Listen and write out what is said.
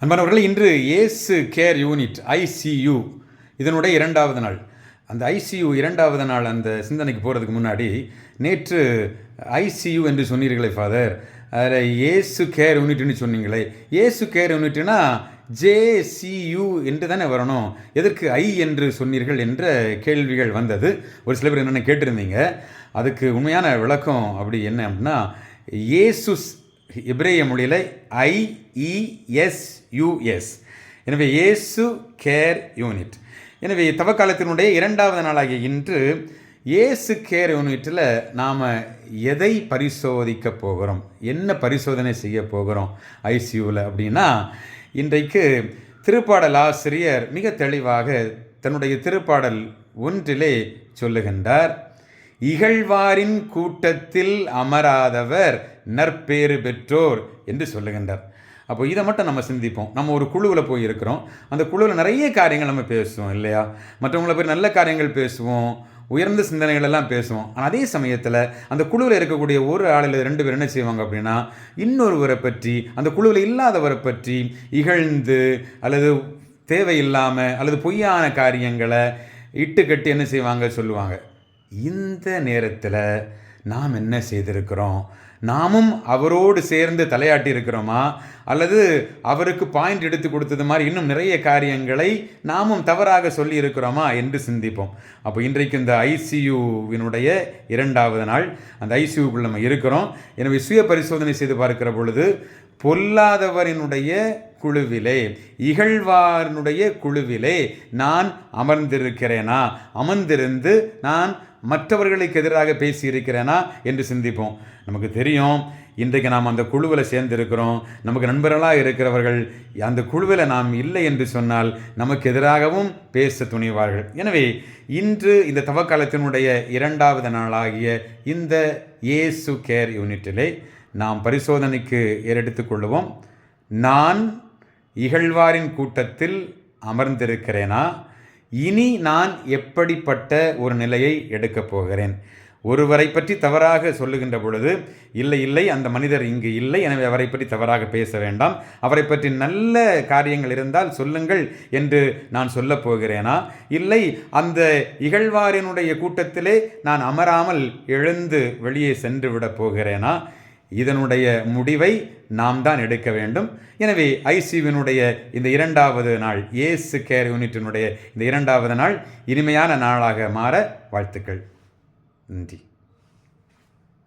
அன்பானவர்கள், இன்று இயேசு கேர் யூனிட் ஐசியு இதனுடைய இரண்டாவது நாள். அந்த ஐசியு இரண்டாவது நாள் அந்த சிந்தனைக்கு போகிறதுக்கு முன்னாடி, நேற்று ஐசியு என்று சொன்னீர்களே ஃபாதர், அதில் இயேசு கேர் யூனிட்னு சொன்னீங்களே. இயேசு கேர் யூனிட்னா ஜேசியு என்று தானே வரணும், எதற்கு ஐ என்று சொன்னீர்கள் என்ற கேள்விகள் வந்தது. ஒரு சில பேர் என்னென்ன கேட்டிருந்தீங்க. அதுக்கு உண்மையான விளக்கம் அப்படி என்ன அப்படின்னா, இயேசுஸ் எபிரேய மொழியில் IESUS. எனவே இயேசு கேர் யூனிட். எனவே தவக்காலத்தினுடைய இரண்டாவது நாளாகிய இன்று இயேசு கேர் யூனிட்டில் நாம் எதை பரிசோதிக்க போகிறோம், என்ன பரிசோதனை செய்ய போகிறோம் ஐசியூவில் அப்படின்னா, இன்றைக்கு திருப்பாடல் ஆசிரியர் மிக தெளிவாக தன்னுடைய திருப்பாடல் ஒன்றிலே சொல்லுகின்றார், இகழ்வாரின் கூட்டத்தில் அமராதவர் நற்பேறு பெற்றோர் என்று சொல்லுகின்றார். அப்போ இதை மட்டும் நம்ம சிந்திப்போம். நம்ம ஒரு குழுவில் போய் இருக்கிறோம், அந்த குழுவில் நிறைய காரியங்கள் நம்ம பேசுவோம் இல்லையா, மற்றவங்களை போய் நல்ல காரியங்கள் பேசுவோம், உயர்ந்த சிந்தனைகள் எல்லாம் பேசுவோம். ஆனால் அதே சமயத்தில் அந்த குழுவில் இருக்கக்கூடிய ஒரு ஆளில் 2 பேர் என்ன செய்வாங்க அப்படின்னா, இன்னொருவரை பற்றி, அந்த குழுவில் இல்லாதவரை பற்றி இகழ்ந்து அல்லது தேவையில்லாமல் அல்லது பொய்யான காரியங்களை இட்டு கட்டி என்ன செய்வாங்க சொல்லுவாங்க. இந்த நேரத்தில் நாம் என்ன செய்திருக்கிறோம்? நாமும் அவரோடு சேர்ந்து தலையாட்டி இருக்கிறோமா, அல்லது அவருக்கு பாயிண்ட் எடுத்து கொடுத்தது மாதிரி இன்னும் நிறைய காரியங்களை நாமும் தவறாக சொல்லி இருக்கிறோமா என்று சிந்திப்போம். அப்போ இன்றைக்கு இந்த ஐசியூவினுடைய இரண்டாவது நாள், அந்த ஐசியூக்குள்ள நம்ம இருக்கிறோம். எனவே சுய பரிசோதனை செய்து பார்க்கிற பொழுது, பொல்லாதவரினுடைய குழுவிலே, இகழ்வாரினுடைய குழுவிலே நான் அமர்ந்திருக்கிறேனா, அமர்ந்திருந்து நான் மற்றவர்களுக்கு எதிராக பேசியிருக்கிறேனா என்று சிந்திப்போம். நமக்கு தெரியும், இன்றைக்கு நாம் அந்த குழுவில் சேர்ந்திருக்கிறோம். நமக்கு நண்பர்களாக இருக்கிறவர்கள் அந்த குழுவில் நாம் இல்லை என்று சொன்னால் நமக்கு எதிராகவும் பேச துணிவார்கள். எனவே இன்று இந்த தவக்காலத்தினுடைய இரண்டாவது நாளாகிய இந்த இயேசு கேர் யூனிட்டிலே நாம் பரிசோதனைக்கு ஏறெடுத்துக்கொள்வோம். நான் இகழ்வாரின் கூட்டத்தில் அமர்ந்திருக்கிறேனா? இனி நான் எப்படிப்பட்ட ஒரு நிலையை எடுக்கப் போகிறேன்? ஒருவரை பற்றி தவறாக சொல்லுகின்ற பொழுது, இல்லை அந்த மனிதர் இங்கு இல்லை, எனவே அவரை பற்றி தவறாக பேச வேண்டாம், அவரை பற்றி நல்ல காரியங்கள் இருந்தால் சொல்லுங்கள் என்று நான் சொல்லப் போகிறேனா? இல்லை அந்த இகழ்வாரினுடைய கூட்டத்திலே நான் அமராமல் எழுந்து வெளியே சென்று விடப் போகிறேனா? இதனுடைய முடிவை நாம் தான் எடுக்க வேண்டும். எனவே ஐசியூவினுடைய இந்த இரண்டாவது நாள், இயேசு கேர் யூனிட்டினுடைய இந்த இரண்டாவது நாள் இனிமையான நாளாக மாற வாழ்த்துக்கள். நன்றி.